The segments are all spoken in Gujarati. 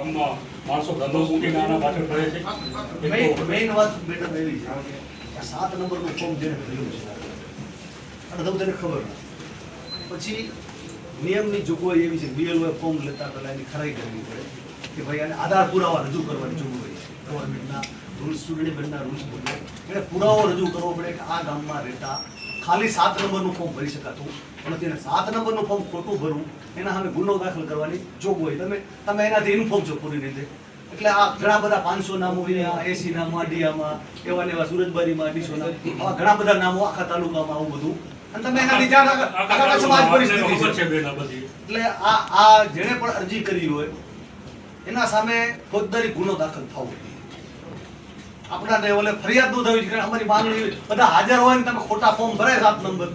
ગામમાં માણસો ધંધો મૂકીને આના પાછળ ફરે છે. મેઇન વાત મેડમ એવી છે કે 7 નંબરનું ફોર્મ જેને ભર્યું છે અને તમને ખબર નથી, પછી નિયમની જોગવાઈ એવી છે BLO ફોર્મ લેતા પહેલા એની ખરાઈ કરવી પડે કે ભાઈ આને આધાર પુરાવા રજૂ કરવાની જોગવાઈ છે. ગવર્મેન્ટના રૂલ્સ, ચૂંટણી પંચના રૂલ્સ મુજબ એને પુરાવો રજૂ કરવો પડે કે આ ગામમાં રહેતા ખાલી 7 નંબરનું ફોર્મ ભરી શકાતું પણ તેને 7 નંબરનું ફોર્મ ખોટું ભરવું એના સામે ગુનો દાખલ કરવાની જોગવાઈ. તમે એનાથી ઇન્ફોર્મ છો પૂરી રીતે. એટલે આ ઘણા બધા 500 નામો, 80 નામો ડીયામાં, એવા ને એવા સુરજબારીમાં 200 નામ, આવા ઘણા બધા નામો આખા તાલુકામાં આવું બધું. અને તમે એનાથી જાણ આખા સમાજ પરિસ્થિતિ છે. એટલે આ જેણે પણ અરજી કરી હોય એના સામે ફોજદારી ગુનો દાખલ થવો. આપણા લેવલે ફરિયાદ ન થવી જોઈએ. અમારી માંગણી બધા હાજર હોય ને તમે ખોટા ફોર્મ ભરાય 7 નંબર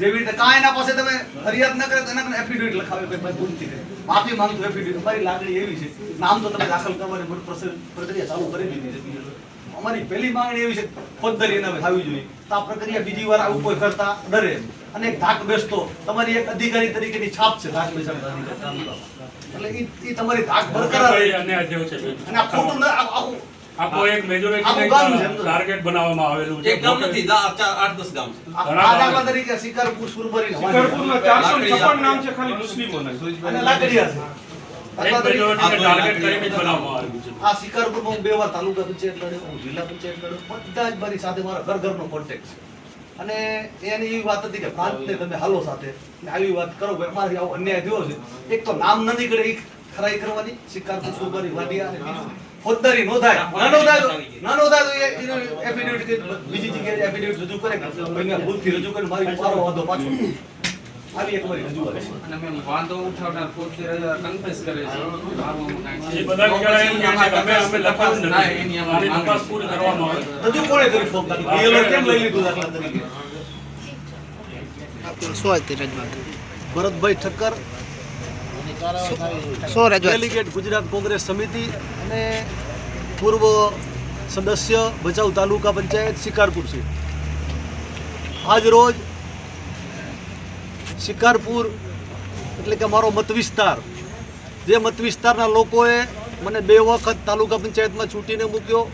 જેવી રીતે કાંઈ એના પાસે તમે ફરિયાદ ન કરે તો એના એફિડેવિટ લખાવે કે ભાઈ ભૂલથી કરે માફી માંગતું એફિડેવિટ. અમારી લાગણી એવી છે, નામ તો તમે દાખલ કરવાની પ્રક્રિયા ચાલુ કરી દીધી છે. અમારી પહેલી માંગણી એવી છે ફોજદારી એના થવી જોઈએ. તો આ પ્રક્રિયા બીજી વાર આવું કોઈ કરતા ડરે અને એક ધાક બેસતો તમારી એક અધિકારી તરીકેની છાપ છે ધાક બેસાડતા એટલે એ તમારી ધાક બરકરાર અને આ ખોટું આખું આખો એક મેજોરિટી ટાર્ગેટ બનાવવામાં આવેલું છે. એક ગામ નથી, 8-10 ગામ છે. દાખલા તરીકે શિકારપુર, સુરબરી, શિકારપુરમાં 456 નામ છે ખાલી મુસ્લિમોના અને લાકડીયા છે. એક મેજોરિટીને ટાર્ગેટ કરીને જ બનાવવામાં આવેલું છે. આ શિકારપુરમાં હું 2 વાર તાલુકા પંચાયત લડ્યો, હું જિલ્લા પંચાયત લડ્યો, બધા જ મારી સાથે મારા ઘરનો કોન્ટેક્ટ છે. અને એની એવી વાત હતી કે પ્રાંતને તમે હાલો સાથે ને આવી વાત કરો કે અમારી આવો અન્યાય થયો છે. એક તો નામ ન નીકળે એ ખરાઈ કરવાની, શિકારપુર, સુરબરી, વાડિયા અને બીજું ફોજદારી નો થાય તો એફિડેવિટ બીજી જગ્યાએ એફિડેવિટ રજૂ કરે કે ભાઈ ભૂલથી રજૂ કરીને મારી મારો વાંધો પાછો આવી એક મારી રજૂઆત છે. અને મેં વાંધો ઉઠાવનાર પોતે કન્ફેસ કરે છે. એ બધા વિચારા એમ કહે છે કે અમે લખાવ્યું જ નથી. આની તપાસ પૂરી કરવામાં આવે. રજૂ કોણે કરી ફોર્મ BLO કેમ લઈ લીધું દાખલા તરીકે? ભરતભાઈ ઠક્કર, ડેલિગેટ ગુજરાત કોંગ્રેસ સમિતિ અને પૂર્વ સદસ્ય ભચાઉ તાલુકા પંચાયત શિકારપુર છે. આજ રોજ શિકારપુર એટલે કે મારો મત વિસ્તાર, જે મત વિસ્તારના લોકોએ મને 2 વખત તાલુકા પંચાયતમાં ચૂંટીને મૂક્યો,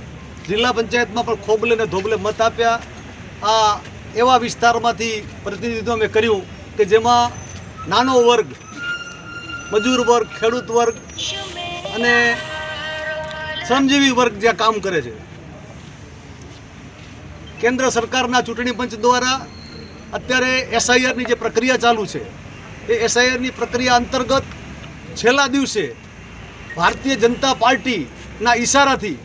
જિલ્લા પંચાયતમાં પણ ખોબલે ને ધોબલે મત આપ્યા. આ એવા વિસ્તારમાંથી પ્રતિનિધિત્વ મેં કર્યું કે જેમાં નાનો વર્ગ, મજૂર વર્ગ, ખેડૂત વર્ગ અને શ્રમજીવી વર્ગ જ્યાં કામ કરે છે. કેન્દ્ર સરકારના ચૂંટણી પંચ દ્વારા અત્યારે SIRની જે પ્રક્રિયા ચાલુ છે એ SIRની પ્રક્રિયા અંતર્ગત છેલ્લા દિવસે ભારતીય જનતા પાર્ટીના ઈશારાથી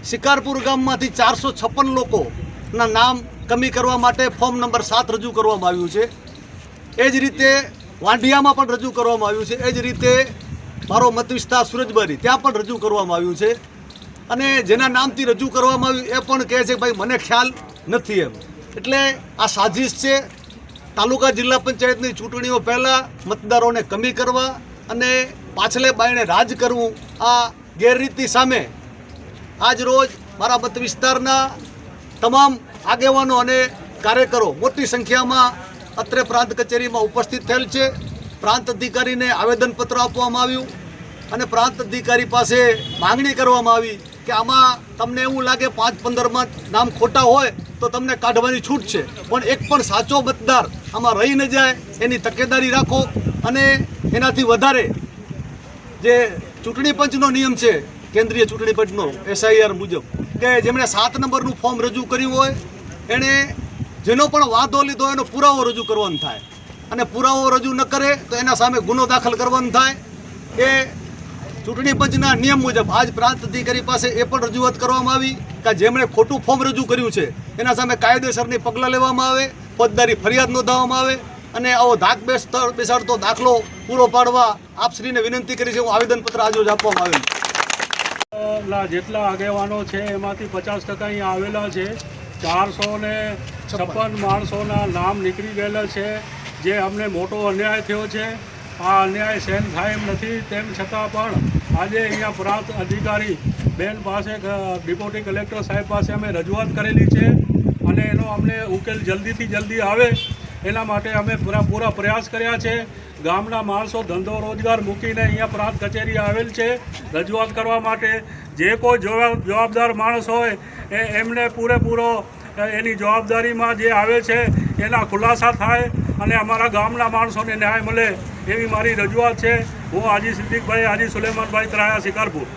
શિકારપુર ગામમાંથી 456 લોકોના નામ કમી કરવા માટે ફોર્મ નંબર 7 રજૂ કરવામાં આવ્યું છે. એ જ રીતે વાંઢિયામાં પણ રજૂ કરવામાં આવ્યું છે. એ જ રીતે મારો મત વિસ્તાર સુરજબારી ત્યાં પણ રજૂ કરવામાં આવ્યું છે. અને જેના નામથી રજૂ કરવામાં આવ્યું એ પણ કહે છે કે ભાઈ મને ખ્યાલ નથી એમ. એટલે આ સાજિશ છે તાલુકા જિલ્લા પંચાયતની ચૂંટણીઓ પહેલાં મતદારોને કમી કરવા અને પાછલે બાયણે રાજ કરવું. આ ગેરરીતિ સામે આજ રોજ મારા મત વિસ્તારના તમામ આગેવાનો અને કાર્યકરો મોટી સંખ્યામાં અત્રે પ્રાંત કચેરીમાં ઉપસ્થિત થયેલ છે. પ્રાંત અધિકારીને આવેદનપત્ર આપવામાં આવ્યું અને પ્રાંત અધિકારી પાસે માંગણી કરવામાં આવી કે આમાં તમને એવું લાગે 5-15માં નામ ખોટા હોય તો તમને કાઢવાની છૂટ છે, પણ એક પણ સાચો મતદાર આમાં રહી ન જાય એની તકેદારી રાખો. અને એનાથી વધારે જે ચૂંટણી પંચનો નિયમ છે, કેન્દ્રીય ચૂંટણી પંચનો SIR મુજબ, કે જેમણે 7 નંબરનું ફોર્મ રજૂ કર્યું હોય એણે જેનો પણ વાંધો લીધો એનો પુરાવો રજૂ કરવાનો થાય અને પુરાવો રજૂ ન કરે તો એના સામે ગુનો દાખલ કરવાનો થાય. એ ચૂંટણી પંચના નિયમ મુજબ આજ પ્રાંત અધિકારી પાસે એ પણ રજૂઆત કરવામાં આવી કે જેમણે ખોટું ફોર્મ રજૂ કર્યું છે એના સામે કાયદેસરની પગલાં લેવામાં આવે, ફોજદારી ફરિયાદ નોંધાવવામાં આવે અને આવો ધાક બેસાડતો દાખલો પૂરો પાડવા આપશ્રીને વિનંતી કરી છે. હું આવેદનપત્ર આજે જ આપવામાં આવેલું. જેટલા આગેવાનો છે એમાંથી 50% અહીંયા આવેલા છે. 456 માણસોના નામ નીકળી ગયેલા છે, જે અમને મોટો અન્યાય થયો છે. આ અન્યાય સહન થાય એમ નથી. તેમ છતાં પણ આજે અહીંયા પ્રાંત અધિકારી બેન પાસે, ડેપ્યુટી કલેક્ટર સાહેબ પાસે અમે રજૂઆત કરેલી છે અને એનો અમને ઉકેલ જલ્દીથી જલ્દી આવે એના માટે અમે પૂરા પ્રયાસ કર્યા છે. ગામના માણસો ધંધો રોજગાર મૂકીને અહીંયા પ્રાંત કચેરી આવેલ છે રજૂઆત કરવા માટે. જે કોઈ જવાબદાર માણસ હોય એમને પૂરેપૂરો એની જવાબદારીમાં જે આવે છે એના ખુલાસા થાય અને અમારા ગામના માણસોને ન્યાય મળે એવી મારી રજૂઆત છે. હું હાજી સિદ્દીકભાઈ હાજી સુલેમાનભાઈ ત્રાયા શિકારપુર.